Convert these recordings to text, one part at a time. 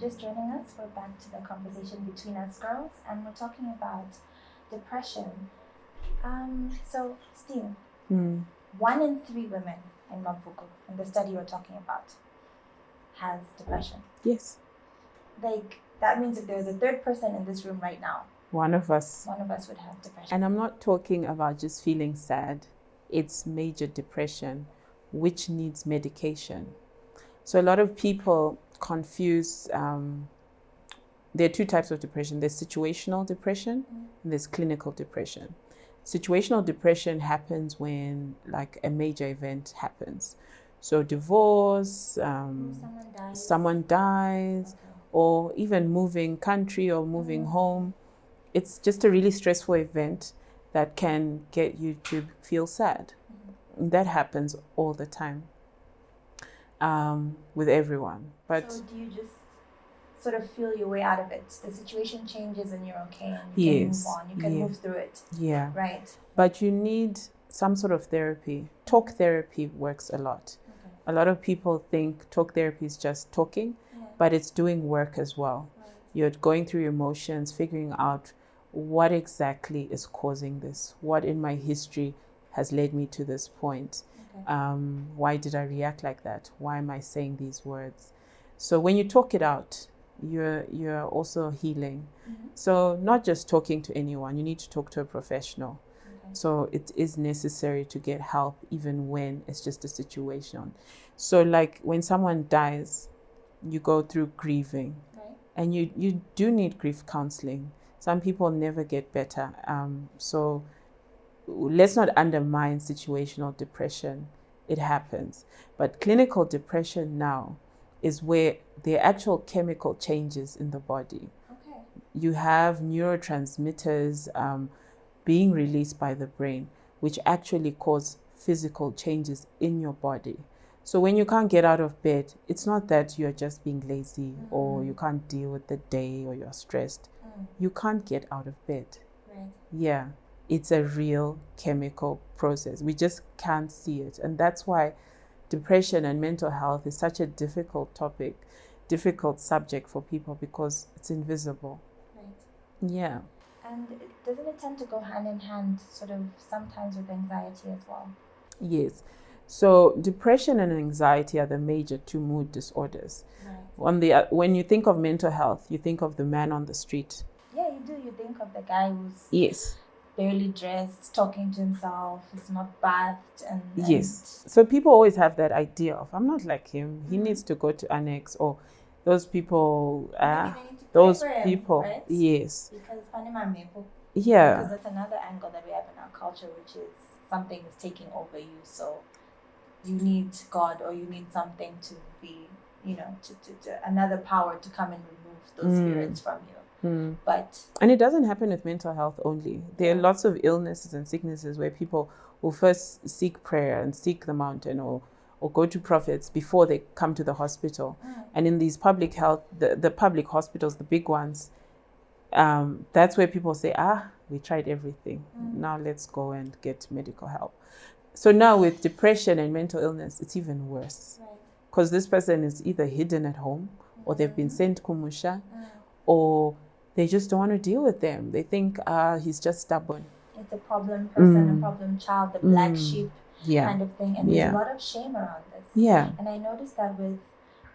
just joining us, we're back to the conversation between us girls, and we're talking about depression. So, Steve, 1 in 3 women in Maputo, in the study we're talking about, has depression. Yes. Like, that means if there's a third person in this room right now, one of us would have depression. And I'm not talking about just feeling sad. It's major depression, which needs medication. So a lot of people confuse, there are 2 types of depression. There's situational depression and there's clinical depression. Situational depression happens when like a major event happens. So divorce, someone dies, okay. Or even moving country or moving home. It's just a really stressful event that can get you to feel sad. That happens all the time with everyone. But so do you just sort of feel your way out of it? The situation changes and you're okay and you can move on. You can move through it. Yeah. Right. But you need some sort of therapy. Talk therapy works a lot. Okay. A lot of people think talk therapy is just talking, but it's doing work as well. Right. You're going through your emotions, figuring out what exactly is causing this? What in my history has led me to this point? Okay. Why did I react like that? Why am I saying these words? So when you talk it out, you're also healing. So not just talking to anyone, you need to talk to a professional. Okay. So it is necessary to get help even when it's just a situation. So like when someone dies, you go through grieving, right. And you do need grief counseling. Some people never get better. So let's not undermine situational depression. It happens. But clinical depression now is where the actual chemical changes in the body. Okay. You have neurotransmitters being released by the brain, which actually cause physical changes in your body. So when you can't get out of bed, it's not that you're just being lazy or you can't deal with the day or you're stressed. You can't get out of bed. Right. Yeah, it's a real chemical process. We just can't see it. And that's why depression and mental health is such a difficult topic, difficult subject for people because it's invisible. Right. Yeah. And doesn't it tend to go hand in hand sort of sometimes with anxiety as well? Yes. So depression and anxiety are the major 2 mood disorders. Right. When you think of mental health, you think of the man on the street. Yeah, you do. You think of the guy who's barely dressed, talking to himself, is not bathed, and yes. So people always have that idea of, I'm not like him. He needs to go to annex, or those people. Those people. Right? Yes. Because Panama yeah. Because that's another angle that we have in our culture, which is something is taking over you. So you need God or you need something to be, to another power to come and remove those spirits from you. And it doesn't happen with mental health only. There are lots of illnesses and sicknesses where people will first seek prayer and seek the mountain or go to prophets before they come to the hospital. And in these public health, the public hospitals, the big ones, that's where people say, we tried everything. Now let's go and get medical help. So now with depression and mental illness, it's even worse. Because this person is either hidden at home or they've been sent kumusha or they just don't want to deal with them. They think he's just stubborn. It's a problem person, a problem child, the black sheep kind of thing. And there's a lot of shame around this. Yeah. And I noticed that with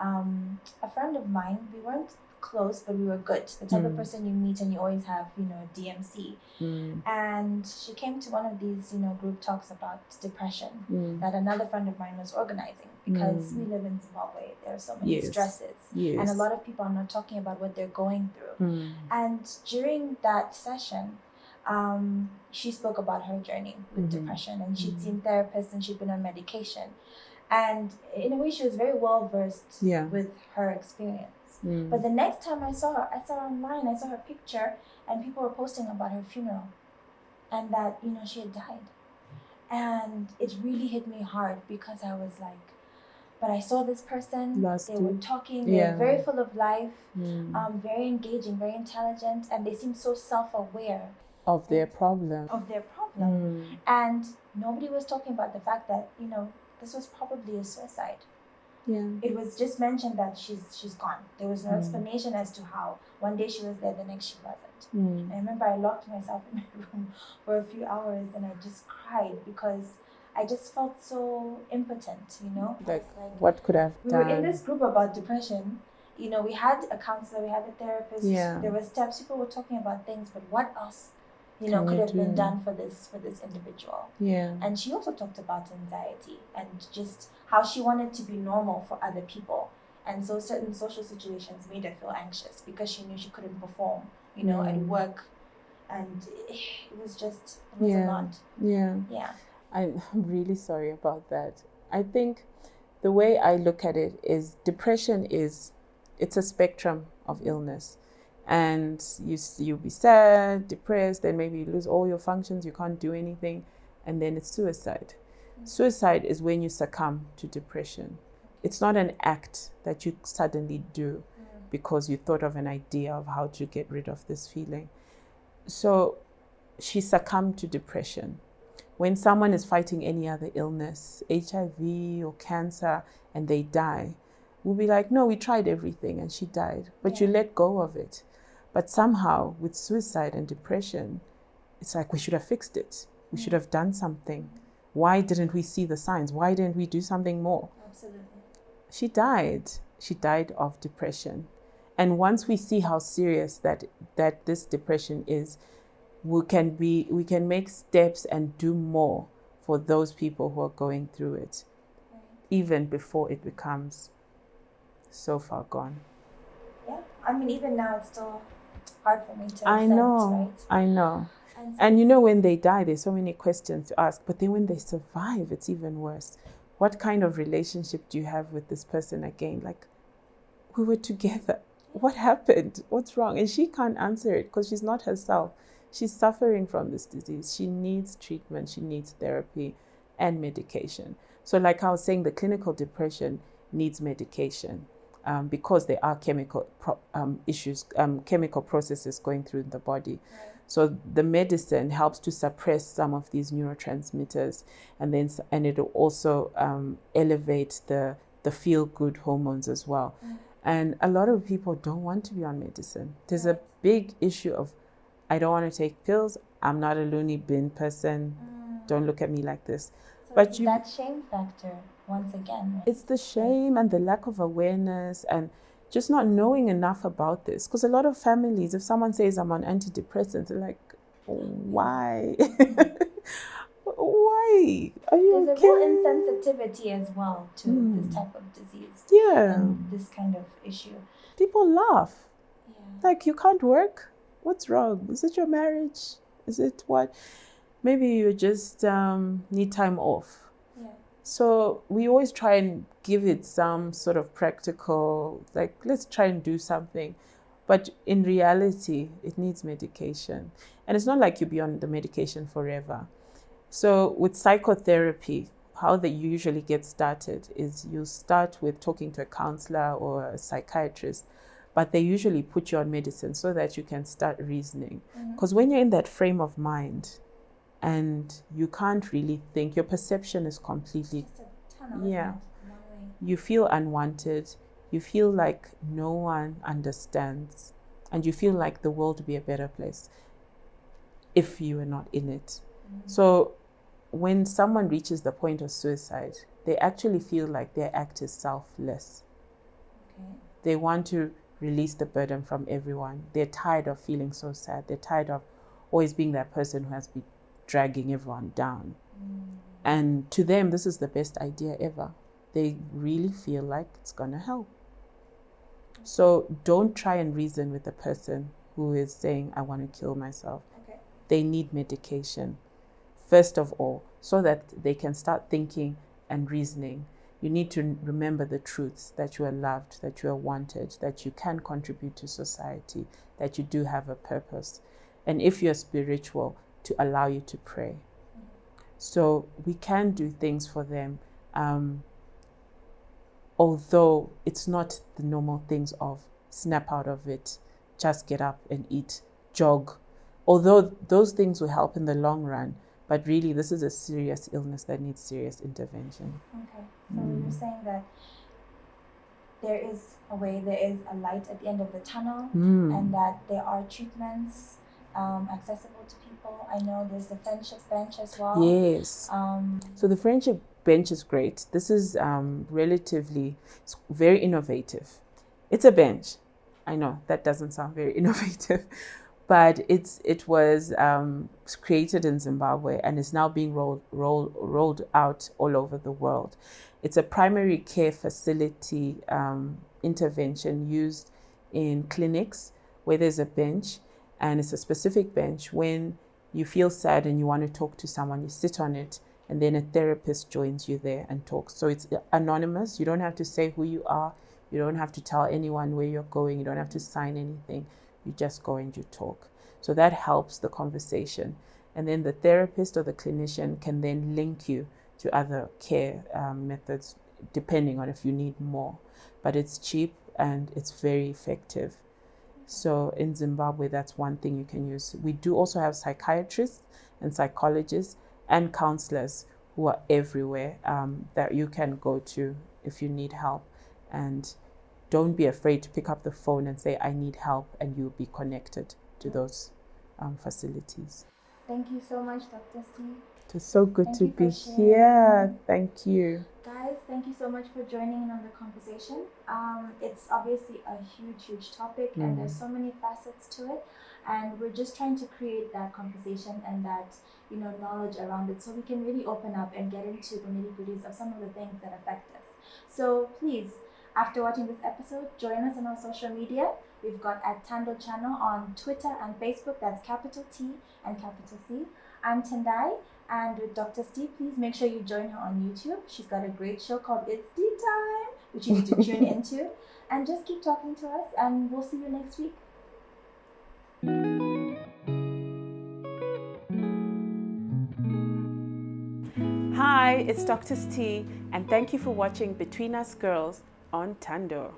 a friend of mine, we weren't close, but we were good. The type of person you meet and you always have, DMC. And she came to one of these, group talks about depression that another friend of mine was organizing because we live in Zimbabwe. There are so many stresses. Yes. And a lot of people are not talking about what they're going through. And during that session, she spoke about her journey with depression, and she'd seen therapists and she'd been on medication. And in a way, she was very well versed with her experience. But the next time I saw her online, I saw her picture, and people were posting about her funeral and that, she had died. And it really hit me hard because I was like, but I saw this person, they were talking, they were very full of life, very engaging, very intelligent, and they seemed so self-aware. Of their problem. And nobody was talking about the fact that, this was probably a suicide. It was just mentioned that she's gone. There was no explanation as to how. One day she was there, the next she wasn't. And I remember I locked myself in my room for a few hours and I just cried because I just felt so impotent, Like what could I have done? We were in this group about depression. We had a counselor, we had a therapist. There were steps. People were talking about things, but what else, could have been done for this individual? And she also talked about anxiety and just how she wanted to be normal for other people. And so certain social situations made her feel anxious because she knew she couldn't perform, at work. And it was a lot. Yeah. I'm really sorry about that. I think the way I look at it is depression it's a spectrum of illness. And you'll be sad, depressed, then maybe you lose all your functions, you can't do anything, and then it's suicide. Suicide is when you succumb to depression. It's not an act that you suddenly do because you thought of an idea of how to get rid of this feeling. So she succumbed to depression. When someone is fighting any other illness, HIV or cancer, and they die, we'll be like, no, we tried everything and she died, but you let go of it. But somehow with suicide and depression, it's like we should have fixed it. We should have done something. Why didn't we see the signs? Why didn't we do something more? Absolutely. She died. She died of depression. And once we see how serious that this depression is, we can make steps and do more for those people who are going through it, even before it becomes so far gone. Yeah, I mean, even now it's still hard for me to accept, I know. And when they die, there's so many questions to ask. But then when they survive, it's even worse. What kind of relationship do you have with this person again? Like, we were together. What happened? What's wrong? And she can't answer it because she's not herself. She's suffering from this disease. She needs treatment. She needs therapy and medication. So like I was saying, the clinical depression needs medication because there are chemical processes going through the body. Right. So the medicine helps to suppress some of these neurotransmitters, and it will also elevate the feel-good hormones as well. Mm. And a lot of people don't want to be on medicine. There's a big issue of, I don't want to take pills. I'm not a loony bin person. Don't look at me like this. So but that shame factor once again. Right? It's the shame and the lack of awareness and just not knowing enough about this. Because a lot of families, if someone says I'm on antidepressants, they're like, why? Why? Are you There's a real insensitivity as well to this type of disease. Yeah. And this kind of issue. People laugh. Yeah. Like, you can't work? What's wrong? Is it your marriage? Is it what? Maybe you just need time off. Yeah. So we always try and give it some sort of practical, like, let's try and do something. But in reality, it needs medication. And it's not like you'll be on the medication forever. So with psychotherapy, how they usually get started is you start with talking to a counselor or a psychiatrist, but they usually put you on medicine so that you can start reasoning. Because when you're in that frame of mind and you can't really think, your perception is completely, you feel unwanted, you feel like no one understands, and you feel like the world would be a better place if you were not in it. So when someone reaches the point of suicide, they actually feel like their act is selfless. They want to release the burden from everyone. They're tired of feeling so sad. They're tired of always being that person who has been dragging everyone down. And to them, this is the best idea ever. They really feel like it's gonna help. So don't try and reason with the person who is saying, I want to kill myself. They need medication, first of all, so that they can start thinking and reasoning. You need to remember the truths, that you are loved, that you are wanted, that you can contribute to society, that you do have a purpose. And if you're spiritual, to allow you to pray. So we can do things for them, although it's not the normal things of snap out of it, just get up and eat, jog. Although those things will help in the long run, but really this is a serious illness that needs serious intervention. Okay, so you're saying that there is a way, there is a light at the end of the tunnel, and that there are treatments accessible to people. I know there's the friendship bench as well. Yes. So the friendship bench is great. This is relatively very innovative. It's a bench. I know that doesn't sound very innovative, but it was created in Zimbabwe and is now being rolled out all over the world. It's a primary care facility intervention used in clinics where there's a bench, and it's a specific bench. When you feel sad and you want to talk to someone, you sit on it, and then a therapist joins you there and talks. So it's anonymous. You don't have to say who you are. You don't have to tell anyone where you're going. You don't have to sign anything. You just go and you talk. So that helps the conversation. And then the therapist or the clinician can then link you to other care methods, depending on if you need more. But it's cheap and it's very effective. So in Zimbabwe, that's one thing you can use. We do also have psychiatrists and psychologists and counselors who are everywhere that you can go to if you need help. And don't be afraid to pick up the phone and say, I need help, and you'll be connected to those facilities. Thank you so much, Dr. C. It was so good to be here. Thank you. Guys, thank you so much for joining in on the conversation. It's obviously a huge topic, and there's so many facets to it. And we're just trying to create that conversation and that, knowledge around it, so we can really open up and get into the nitty-gritties of some of the things that affect us. So please, after watching this episode, join us on our social media. We've got @Tando Channel on Twitter and Facebook. That's capital T and capital C. I'm Tendai, and with Dr. Stee, please make sure you join her on YouTube. She's got a great show called It's Tea Time, which you need to tune into. And just keep talking to us, and we'll see you next week. Hi, it's Dr. Stee, and thank you for watching Between Us Girls on Tando.